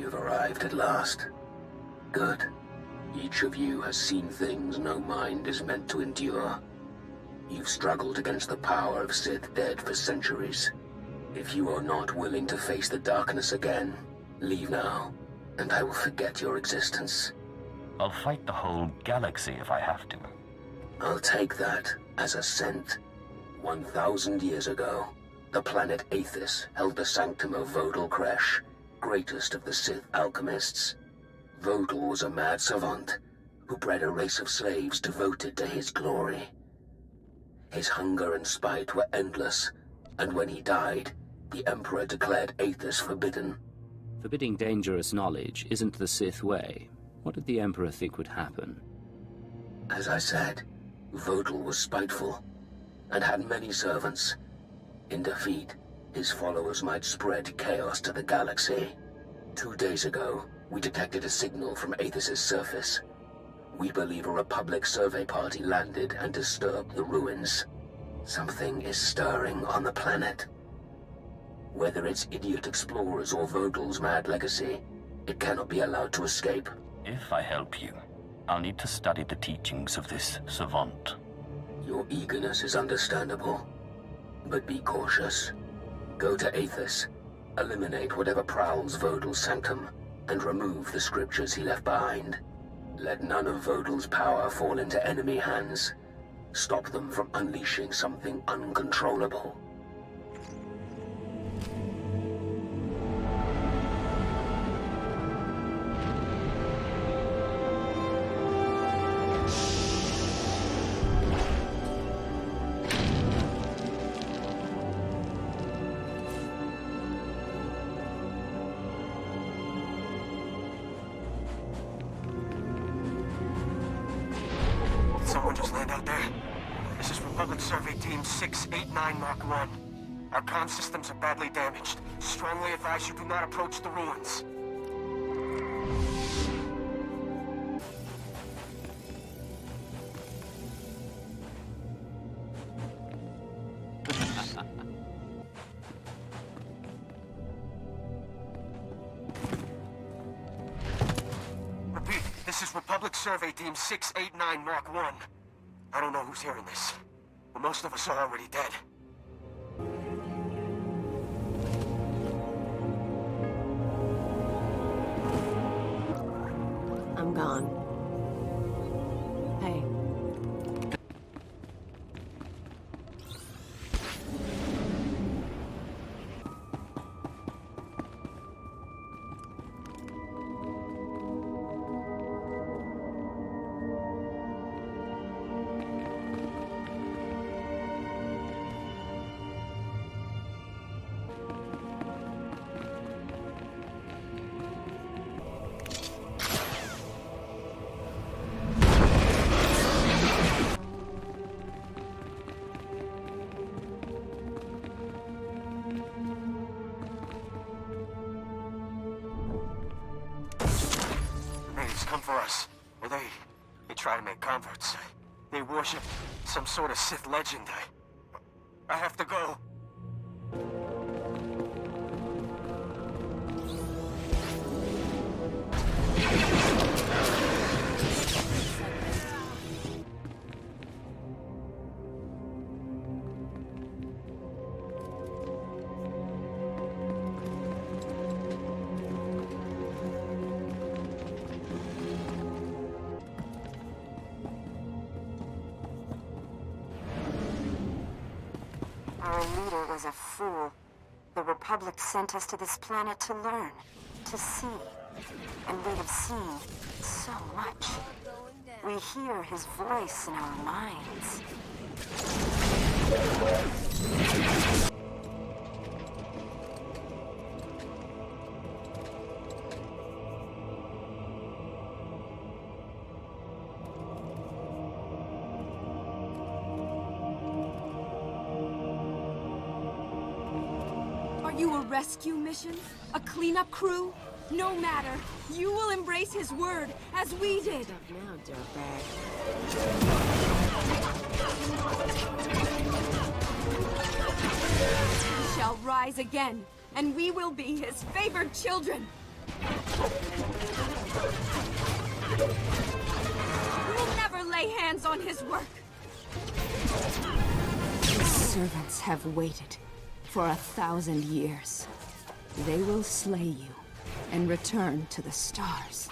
You've arrived at last. Good. Each of you has seen things no mind is meant to endure. You've struggled against the power of Sith dead for centuries. If you are not willing to face the darkness again, leave now, and I will forget your existence. I'll fight the whole galaxy if I have to. I'll take that as a scent. 1,000 years ago, the planet Athiss held the sanctum of Vodal Kresh, greatest of the Sith alchemists. Vodal was a mad savant who bred a race of slaves devoted to his glory. His hunger and spite were endless, and when he died, the Emperor declared Athiss forbidden. Forbidding dangerous knowledge isn't the Sith way. What did the Emperor think would happen? As I said, Vodal was spiteful, and had many servants. In defeat, his followers might spread chaos to the galaxy. 2 days ago, we detected a signal from Athiss's surface. We believe a Republic survey party landed and disturbed the ruins. Something is stirring on the planet. Whether it's idiot explorers or Vodal's mad legacy, it cannot be allowed to escape. If I help you, I'll need to study the teachings of this savant. Your eagerness is understandable, but be cautious. Go to Athiss, eliminate whatever prowls Vodal's sanctum, and remove the scriptures he left behind. Let none of Vodal's power fall into enemy hands. Stop them from unleashing something uncontrollable. Someone just land out there. This is Republic Survey Team 689 Mark 1. Our comm systems are badly damaged. Strongly advise you do not approach the ruins. Repeat, this is Republic Survey Team 689 Mark 1. I don't know who's hearing this, but most of us are already dead. I'm gone. Hey. Come for us. Or they try to make converts. They worship some sort of Sith legend. I have to go. Our leader was a fool. The Republic sent us to this planet to learn, to see. And we have seen so much. We hear his voice in our minds. Are you a rescue mission? A cleanup crew? No matter. You will embrace his word, as we did. Stop now, dirtbag. He shall rise again, and we will be his favored children. We'll never lay hands on his work. His servants have waited for 1,000 years. They will slay you and return to the stars.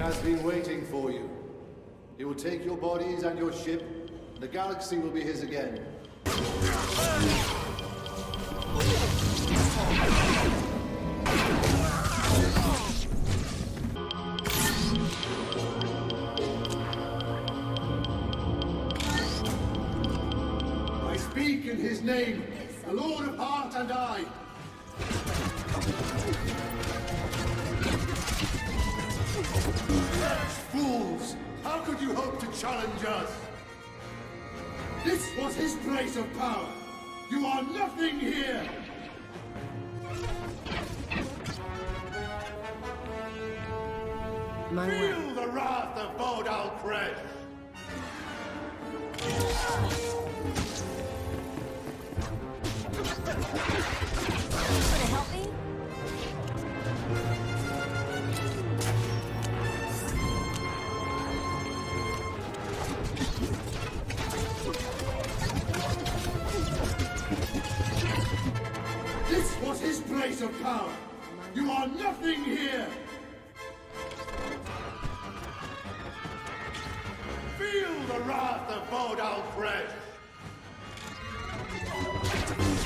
Has been waiting for you. He will take your bodies and your ship. The galaxy will be his again. I speak in his name, the Lord of Heart and I. Fools! How could you hope to challenge us? This was his place of power. You are nothing here! My way. Feel the wrath of Vodal Kresh! Gonna help me? This was his place of power! You are nothing here! Feel the wrath of Vodal Kresh!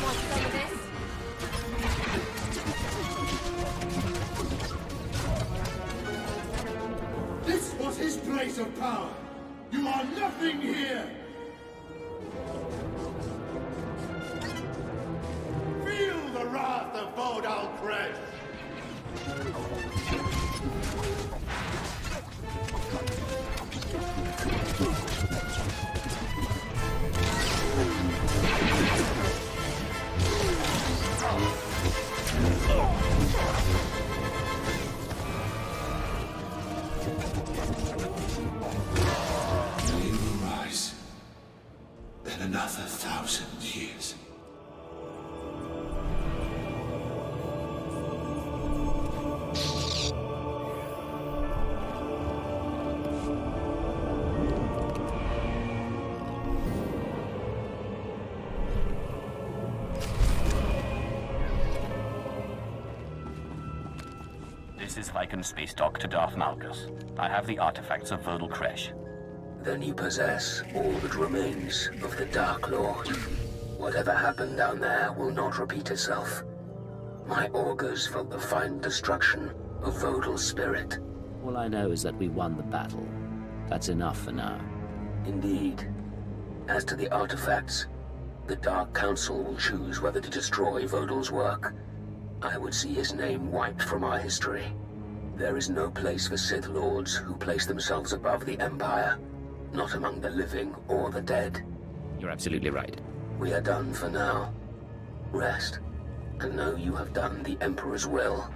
Want some of this? This was his place of power! You are nothing here! Feel the wrath of Vodal Kresh! You will rise. Then another 1,000 years. This is Lycan's space dock to Darth Malgus. I have the artifacts of Vodal Kresh. Then you possess all that remains of the Dark Lord. Whatever happened down there will not repeat itself. My augurs felt the final destruction of Vodal's spirit. All I know is that we won the battle. That's enough for now. Indeed. As to the artifacts, the Dark Council will choose whether to destroy Vodal's work. I would see his name wiped from our history. There is no place for Sith Lords who place themselves above the Empire, not among the living or the dead. You're absolutely right. We are done for now. Rest, and know you have done the Emperor's will.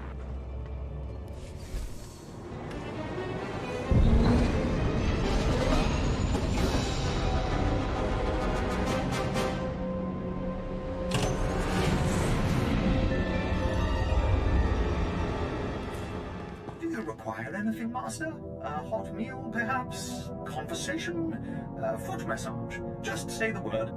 Do you require anything, Master? A hot meal, perhaps? Conversation? Foot massage? Just say the word.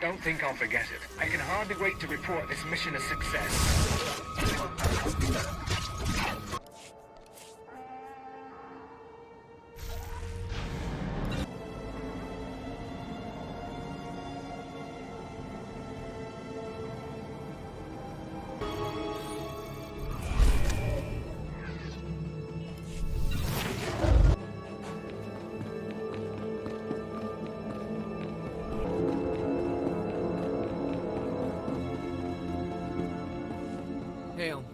Don't think I'll forget it. I can hardly wait to report this mission a success.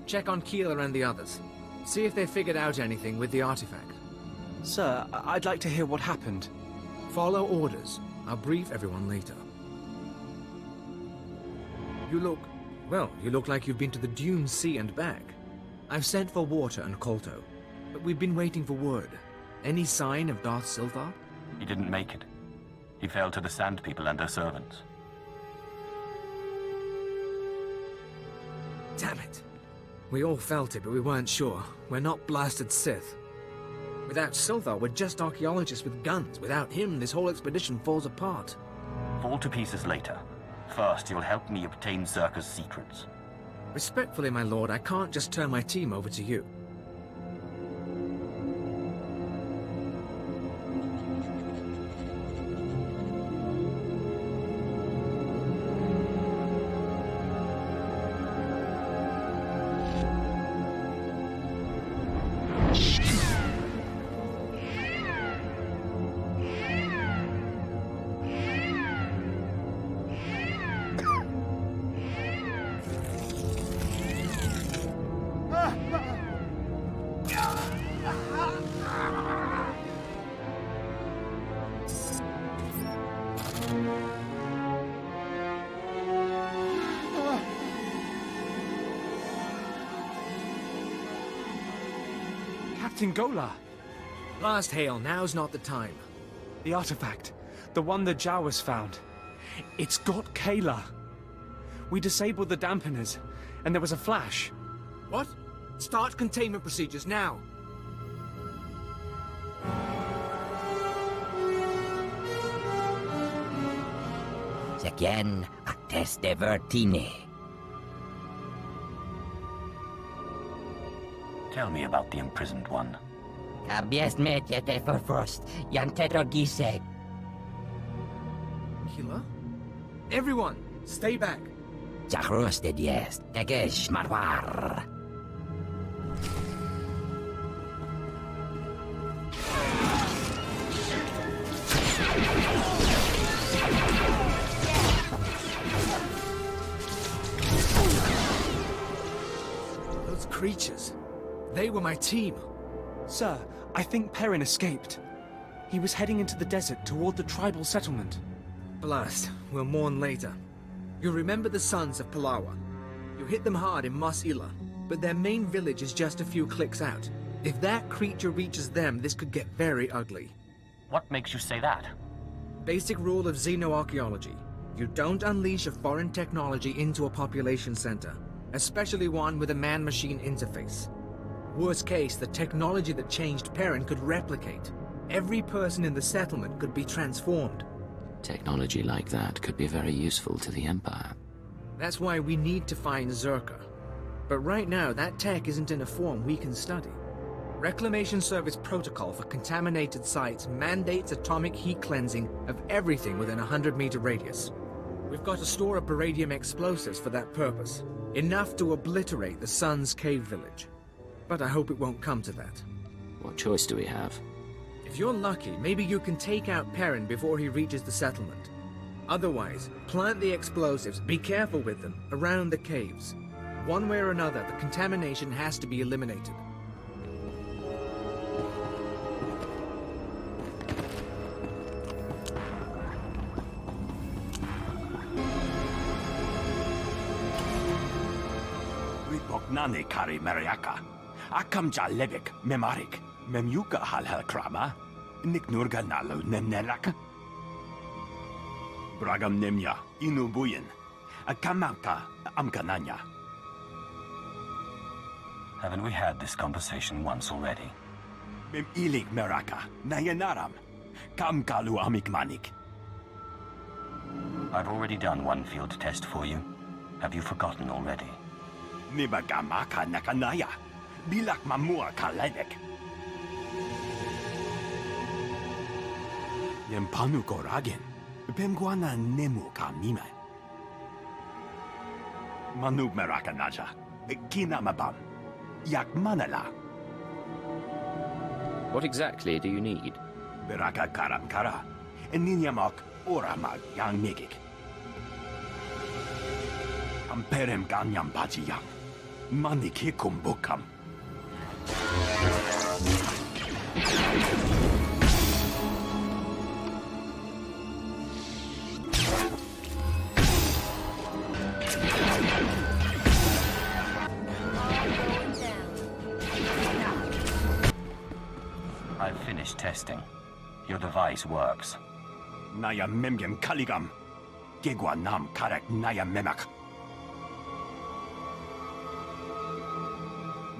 Check on Keeler and the others. See if they figured out anything with the artifact. Sir, I'd like to hear what happened. Follow orders. I'll brief everyone later. You look Well, you look like you've been to the Dune Sea and back. I've sent for Water and Kolto, but we've been waiting for word. Any sign of Darth Silthar? He didn't make it. He fell to the Sand People and their servants. Damn it. We all felt it, but we weren't sure. We're not blasted Sith. Without Silthar, we're just archaeologists with guns. Without him, this whole expedition falls apart. Fall to pieces later. First, you'll help me obtain Zerka's secrets. Respectfully, my lord, I can't just turn my team over to you. Captain Gola! Last hail, now's not the time. The artifact, the one the Jawas found. It's got Kayla. We disabled the dampeners, and there was a flash. What? Start containment procedures now. Again, a test de vertine. Tell me about the imprisoned one. Abies mediate for frost, Taro'xaa. Kila? Everyone, stay back. Zahrosted yes, tegesh marwar. Those creatures. They were my team. Sir, I think Perrin escaped. He was heading into the desert toward the tribal settlement. Blast. We'll mourn later. You remember the sons of Palawa. You hit them hard in Mos Ila, but their main village is just a few clicks out. If that creature reaches them, this could get very ugly. What makes you say that? Basic rule of xenoarchaeology. You don't unleash a foreign technology into a population center, especially one with a man-machine interface. Worst case, the technology that changed Perrin could replicate. Every person in the settlement could be transformed. Technology like that could be very useful to the Empire. That's why we need to find Zerka. But right now, that tech isn't in a form we can study. Reclamation Service protocol for contaminated sites mandates atomic heat cleansing of everything within a 100-meter radius. We've got a store of beradium explosives for that purpose. Enough to obliterate the Sun's cave village. But I hope it won't come to that. What choice do we have? If you're lucky, maybe you can take out Perrin before he reaches the settlement. Otherwise, plant the explosives, be careful with them, around the caves. One way or another, the contamination has to be eliminated. Nane kari Mariaka. Akam jalebik memarik. Memyuka halhal krama. Niknurga nalu nemneraka. Bragam nemya inubuyin. Akamamta amkananya. Haven't we had this conversation once already? Mem ilik meraka. Nayanaram. Kam kalu amikmanik. I've already done one field test for you. Have you forgotten already? Nibagamaka nakanaya. Bilak mamua kalebek. Yempanu koragen. Pemguana nemu kamime. Manub merakanaja. Kinamabam. Yak manala. What exactly do you need? Beraka karam kara. Ninyamak oramag yang migik. Amperem ganyam bajiyang. Maniki kumbukam. testing. Your device works. Naya memgem kaligam. Gegwa nam karak naya memak.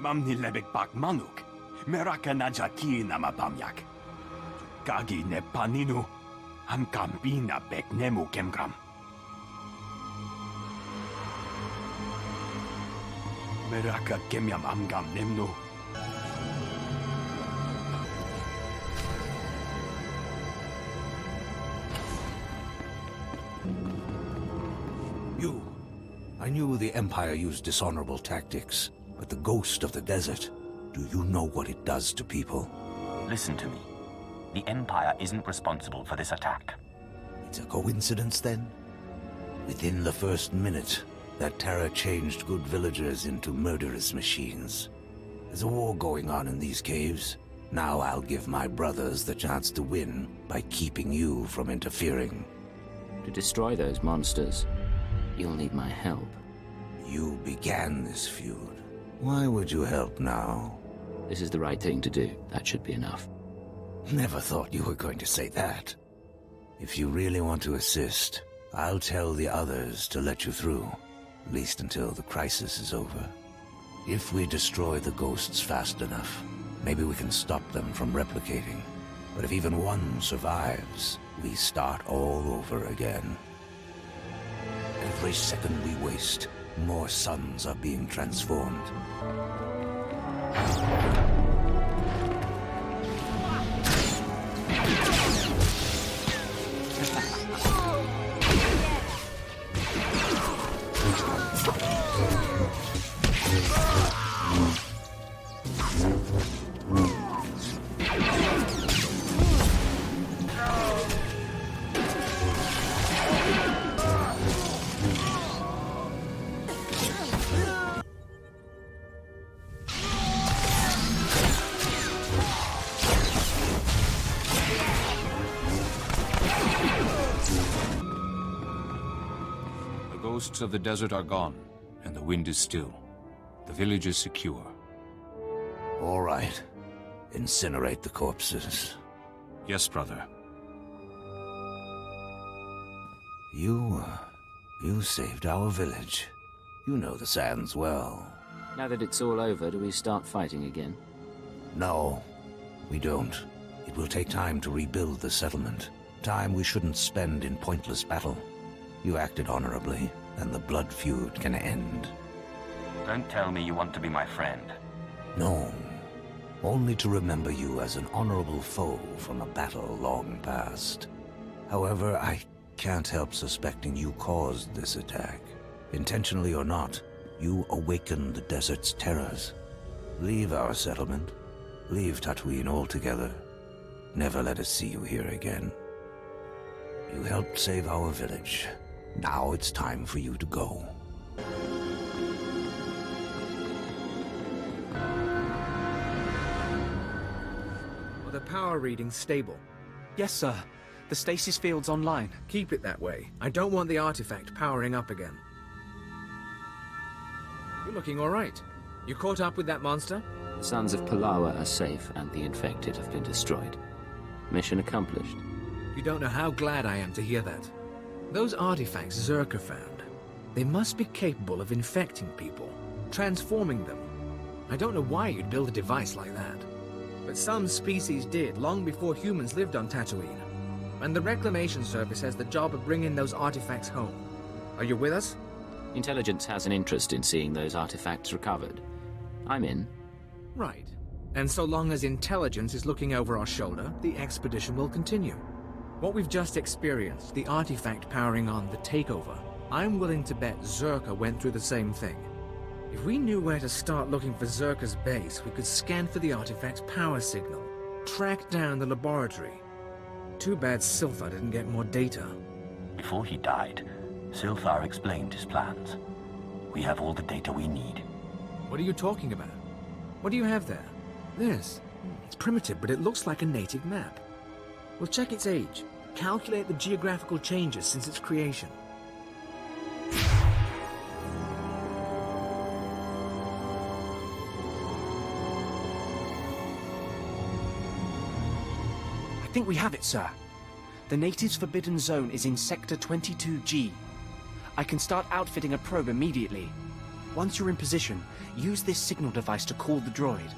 Mamni lebek bak manuk. Meraka najaki nama bamyak. Gagi ne paninu. Amkam bina bek nemu kemgram. Meraka kemyam amgam nemnu. You. I knew the Empire used dishonorable tactics, but the ghost of the desert, do you know what it does to people? Listen to me. The Empire isn't responsible for this attack. It's a coincidence, then? Within the first minute, that terror changed good villagers into murderous machines. There's a war going on in these caves. Now I'll give my brothers the chance to win by keeping you from interfering. To destroy those monsters, you'll need my help. You began this feud. Why would you help now? This is the right thing to do. That should be enough. Never thought you were going to say that. If you really want to assist, I'll tell the others to let you through. At least until the crisis is over. If we destroy the ghosts fast enough, maybe we can stop them from replicating. But if even one survives, we start all over again. Every second we waste, more suns are being transformed. The ghosts of the desert are gone, and the wind is still. The village is secure. All right. Incinerate the corpses. Yes, brother. You saved our village. You know the sands well. Now that it's all over, do we start fighting again? No, we don't. It will take time to rebuild the settlement. Time we shouldn't spend in pointless battle. You acted honorably, and the blood feud can end. Don't tell me you want to be my friend. No. Only to remember you as an honorable foe from a battle long past. However, I can't help suspecting you caused this attack. Intentionally or not, you awakened the desert's terrors. Leave our settlement. Leave Tatooine altogether. Never let us see you here again. You helped save our village. Now it's time for you to go. Are the power readings stable? Yes, sir. The stasis field's online. Keep it that way. I don't want the artifact powering up again. You're looking all right. You caught up with that monster? The Sons of Palawa are safe, and the infected have been destroyed. Mission accomplished. You don't know how glad I am to hear that. Those artifacts Zerka found, they must be capable of infecting people, transforming them. I don't know why you'd build a device like that. But some species did, long before humans lived on Tatooine. And the Reclamation Service has the job of bringing those artifacts home. Are you with us? Intelligence has an interest in seeing those artifacts recovered. I'm in. Right. And so long as intelligence is looking over our shoulder, the expedition will continue. What we've just experienced, the artifact powering on the takeover, I'm willing to bet Zerka went through the same thing. If we knew where to start looking for Zerka's base, we could scan for the artifact's power signal, track down the laboratory. Too bad Silthar didn't get more data. Before he died, Silthar explained his plans. We have all the data we need. What are you talking about? What do you have there? This. It's primitive, but it looks like a native map. We'll check its age. Calculate the geographical changes since its creation. think we have it, sir. The natives' forbidden zone is in Sector 22G. I can start outfitting a probe immediately. Once you're in position, use this signal device to call the droid.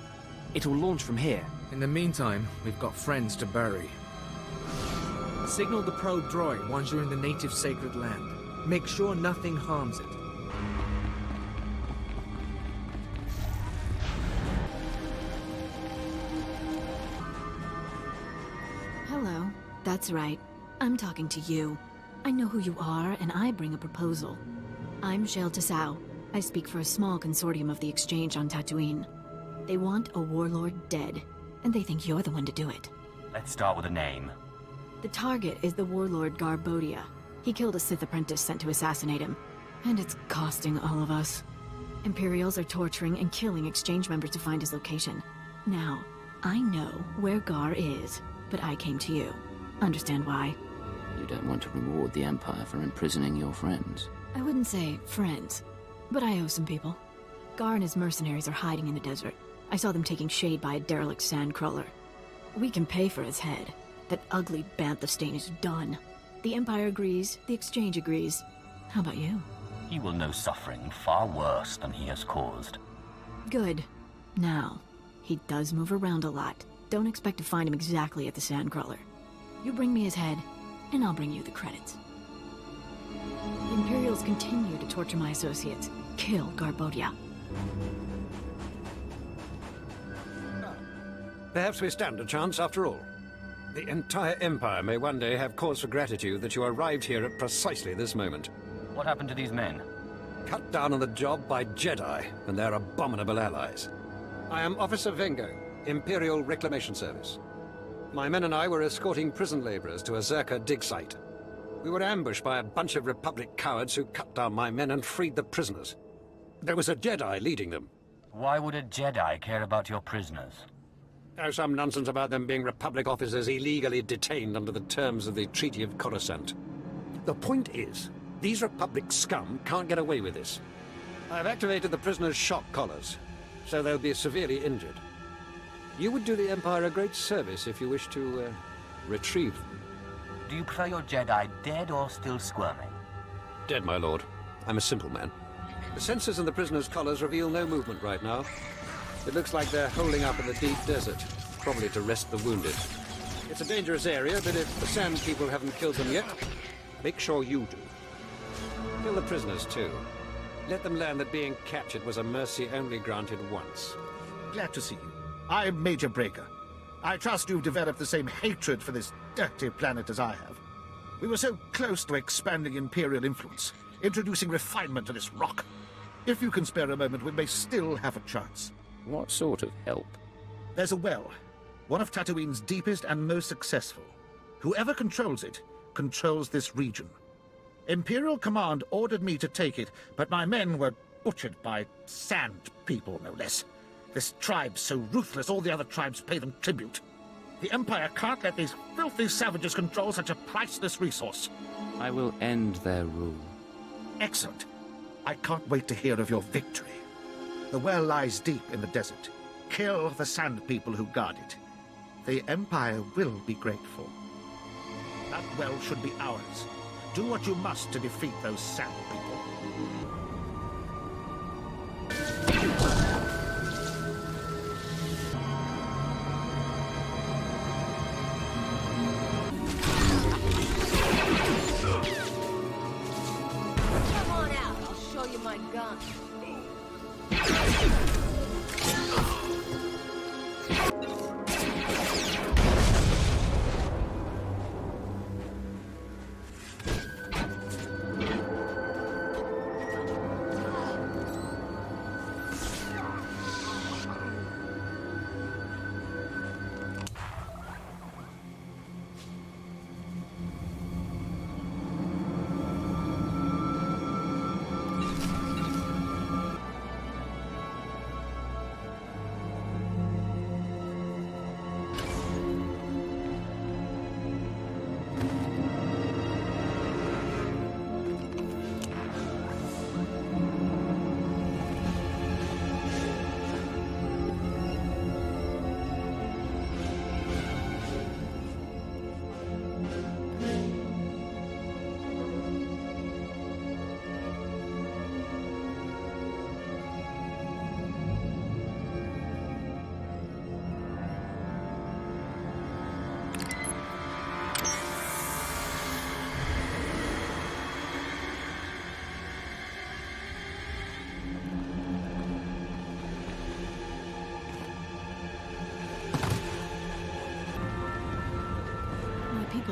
It'll launch from here. In the meantime, we've got friends to bury. Signal the probe droid once you're in the native sacred land. Make sure nothing harms it. Hello. That's right. I'm talking to you. I know who you are, and I bring a proposal. I'm Taro'xaa. I speak for a small consortium of the Exchange on Tatooine. They want a warlord dead, and they think you're the one to do it. Let's start with a name. The target is the warlord Garbodia. He killed a Sith apprentice sent to assassinate him, and it's costing all of us. Imperials are torturing and killing Exchange members to find his location. Now, I know where Gar is, but I came to you. Understand why? You don't want to reward the Empire for imprisoning your friends. I wouldn't say friends, but I owe some people. Gar and his mercenaries are hiding in the desert. I saw them taking shade by a derelict sandcrawler. We can pay for his head. That ugly bantha stain is done. The Empire agrees, the Exchange agrees. How about you? He will know suffering far worse than he has caused. Good. Now, he does move around a lot. Don't expect to find him exactly at the sandcrawler. You bring me his head, and I'll bring you the credits. The Imperials continue to torture my associates. Kill Garbodia. Perhaps we stand a chance after all. The entire Empire may one day have cause for gratitude that you arrived here at precisely this moment. What happened to these men? Cut down on the job by Jedi and their abominable allies. I am Officer Vengo, Imperial Reclamation Service. My men and I were escorting prison laborers to a Zerka dig site. We were ambushed by a bunch of Republic cowards who cut down my men and freed the prisoners. There was a Jedi leading them. Why would a Jedi care about your prisoners? There's some nonsense about them being Republic officers illegally detained under the terms of the Treaty of Coruscant. The point is, these Republic scum can't get away with this. I've activated the prisoners' shock collars, so they'll be severely injured. You would do the Empire a great service if you wish to, retrieve them. Do you prefer your Jedi dead or still squirming? Dead, my lord. I'm a simple man. The sensors in the prisoners' collars reveal no movement right now. It looks like they're holding up in the deep desert, probably to rest the wounded. It's a dangerous area, but if the Sand People haven't killed them yet, make sure you do. Kill the prisoners, too. Let them learn that being captured was a mercy only granted once. Glad to see you. I'm Major Breaker. I trust you've developed the same hatred for this dirty planet as I have. We were so close to expanding Imperial influence, introducing refinement to this rock. If you can spare a moment, we may still have a chance. What sort of help? There's a well, one of Tatooine's deepest and most successful. Whoever controls it, controls this region. Imperial Command ordered me to take it, but my men were butchered by Sand People, no less. This tribe's so ruthless, all the other tribes pay them tribute. The Empire can't let these filthy savages control such a priceless resource. I will end their rule. Excellent. I can't wait to hear of your victory. The well lies deep in the desert. Kill the Sand People who guard it. The Empire will be grateful. That well should be ours. Do what you must to defeat those Sand People. Come on out, I'll show you my gun.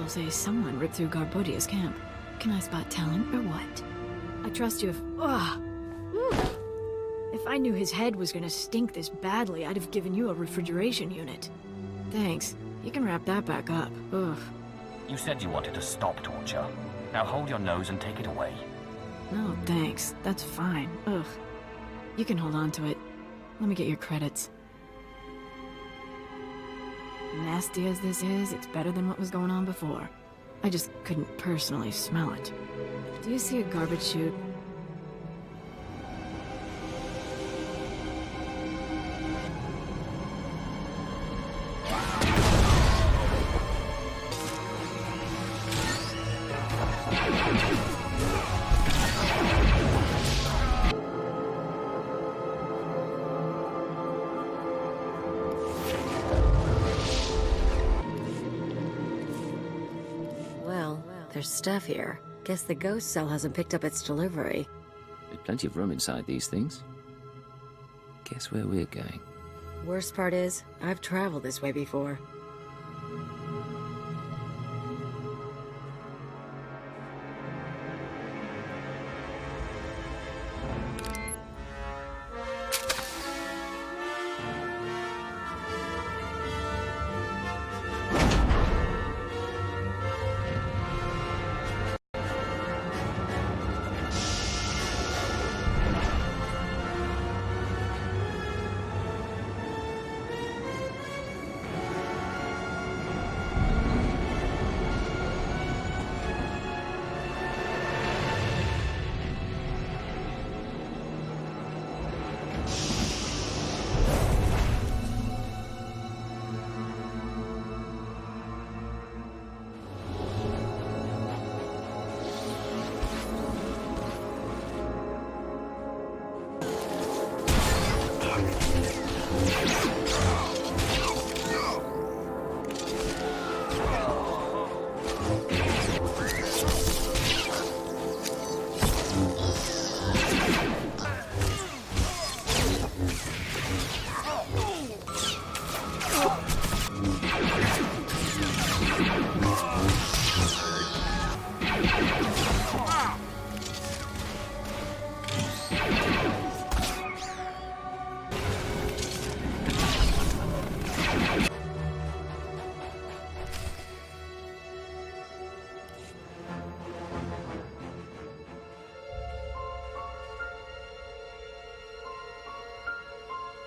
say someone ripped through Garbodia's camp. Can I spot talent or what? I trust you if... Ugh! If I knew his head was gonna stink this badly, I'd have given you a refrigeration unit. Thanks. You can wrap that back up. Ugh. You said you wanted to stop torture. Now hold your nose and take it away. No, thanks. That's fine. Ugh. You can hold on to it. Let me get your credits. Nasty as this is, it's better than what was going on before. I just couldn't personally smell it. Do you see a garbage chute? There's stuff here. Guess the ghost cell hasn't picked up its delivery. There's plenty of room inside these things. Guess where we're going. Worst part is, I've traveled this way before.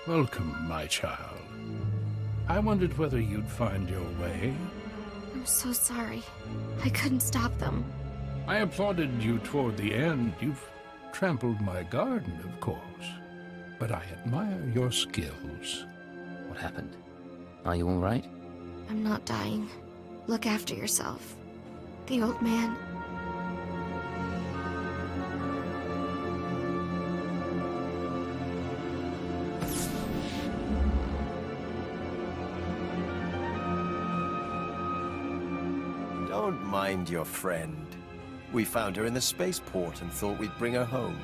Welcome, my child. I wondered whether you'd find your way. I'm so sorry. I couldn't stop them. I applauded you toward the end. You've trampled my garden, of course. But I admire your skills. What happened? Are you all right? I'm not dying. Look after yourself. The old man... Don't mind your friend. We found her in the spaceport and thought we'd bring her home.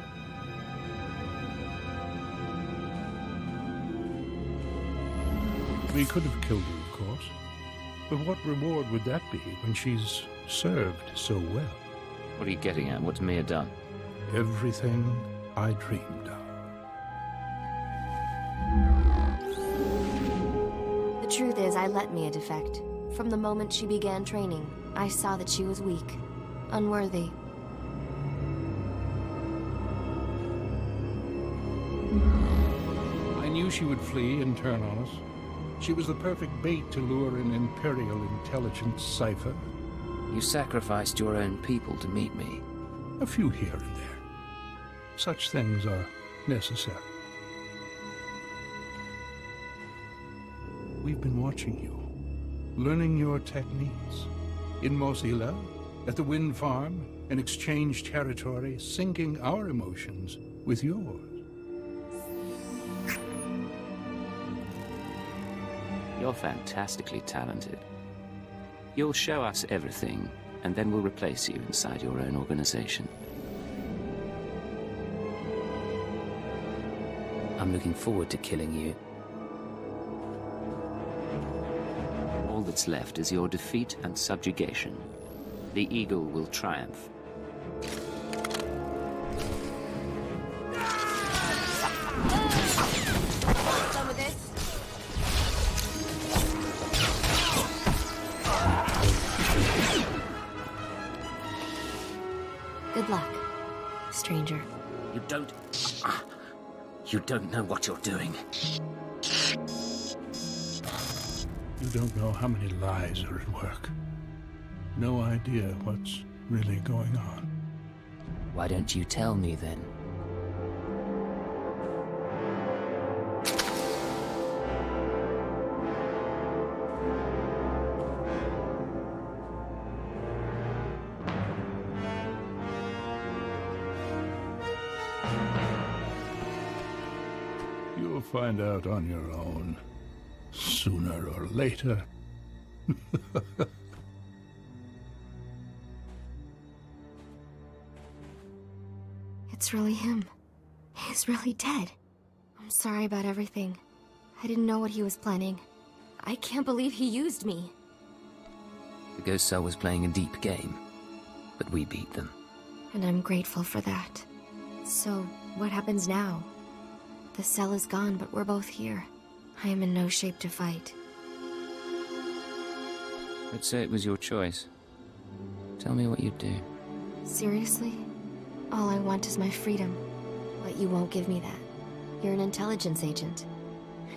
We could have killed her, of course. But what reward would that be when she's served so well? What are you getting at? What's Mia done? Everything I dreamed of. The truth is, I let Mia defect. From the moment she began training, I saw that she was weak, unworthy. I knew she would flee and turn on us. She was the perfect bait to lure an Imperial intelligence cipher. You sacrificed your own people to meet me. A few here and there. Such things are necessary. We've been watching you, learning your techniques. In Mosila, at the wind farm, in exchange territory, syncing our emotions with yours. You're fantastically talented. You'll show us everything, and then we'll replace you inside your own organization. I'm looking forward to killing you. All that's left is your defeat and subjugation. The Eagle will triumph. Done with this? Good luck, stranger. You don't know what you're doing. You don't know how many lies are at work. No idea what's really going on. Why don't you tell me then? You'll find out on your own, sooner or later. It's really him. He's really dead. I'm sorry about everything. I didn't know what he was planning. I can't believe he used me. The Ghost Cell was playing a deep game, but we beat them. And I'm grateful for that. So, what happens now? The cell is gone, but we're both here. I am in no shape to fight. Let's say it was your choice. Tell me what you'd do. Seriously? All I want is my freedom. But you won't give me that. You're an intelligence agent.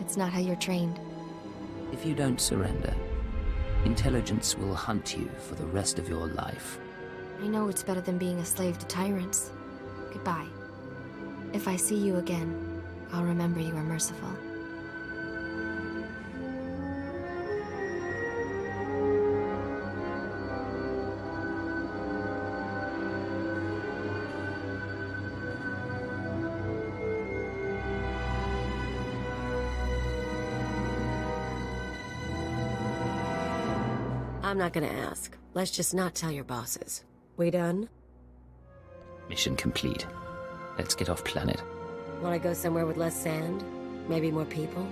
It's not how you're trained. If you don't surrender, intelligence will hunt you for the rest of your life. I know it's better than being a slave to tyrants. Goodbye. If I see you again, I'll remember you are merciful. I'm not gonna ask. Let's just not tell your bosses. We done? Mission complete. Let's get off planet. Wanna go somewhere with less sand? Maybe more people?